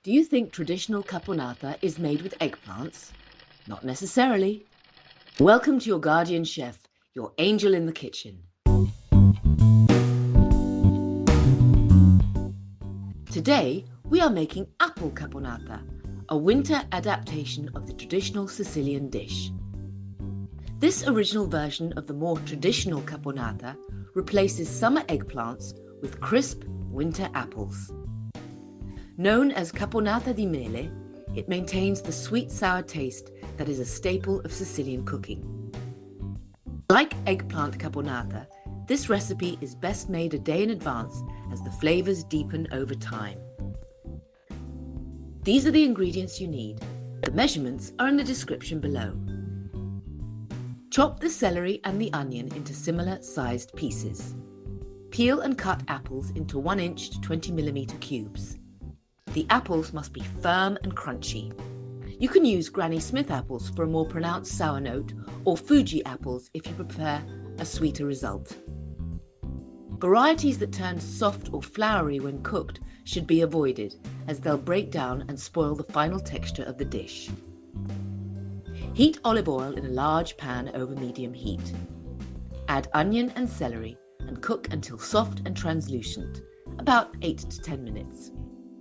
Do you think traditional caponata is made with eggplants? Not necessarily. Welcome to your guardian chef, your angel in the kitchen. Today, we are making apple caponata, a winter adaptation of the traditional Sicilian dish. This original version of the more traditional caponata replaces summer eggplants with crisp winter apples. Known as caponata di mele, it maintains the sweet-sour taste that is a staple of Sicilian cooking. Like eggplant caponata, this recipe is best made a day in advance as the flavors deepen over time. These are the ingredients you need. The measurements are in the description below. Chop the celery and the onion into similar sized pieces. Peel and cut apples into 1-inch to 20mm cubes. The apples must be firm and crunchy. You can use Granny Smith apples for a more pronounced sour note, or Fuji apples if you prefer a sweeter result. Varieties that turn soft or floury when cooked should be avoided, as they'll break down and spoil the final texture of the dish. Heat olive oil in a large pan over medium heat. Add onion and celery and cook until soft and translucent, about 8 to 10 minutes.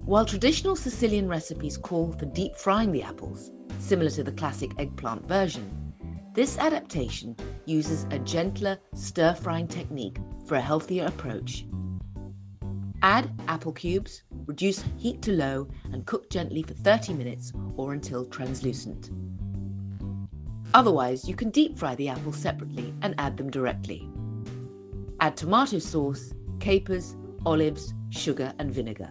While traditional Sicilian recipes call for deep frying the apples, similar to the classic eggplant version, this adaptation uses a gentler stir-frying technique for a healthier approach. Add apple cubes, reduce heat to low and cook gently for 30 minutes or until translucent. Otherwise, you can deep fry the apples separately and add them directly. Add tomato sauce, capers, olives, sugar and vinegar.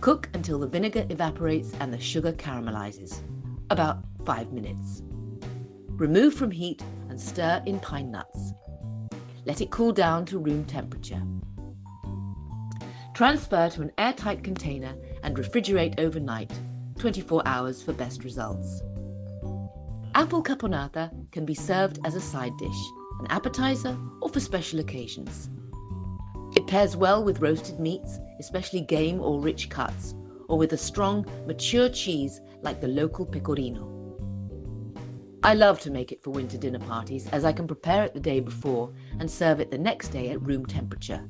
Cook until the vinegar evaporates and the sugar caramelizes, about 5 minutes. Remove from heat and stir in pine nuts. Let it cool down to room temperature. Transfer to an airtight container and refrigerate overnight, 24 hours for best results. Apple caponata can be served as a side dish, an appetizer, or for special occasions. It pairs well with roasted meats, especially game or rich cuts, or with a strong, mature cheese like the local pecorino. I love to make it for winter dinner parties, as I can prepare it the day before and serve it the next day at room temperature.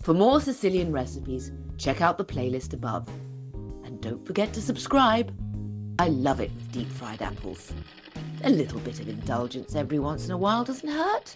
For more Sicilian recipes, check out the playlist above. And don't forget to subscribe. I love it with deep-fried apples. A little bit of indulgence every once in a while doesn't hurt.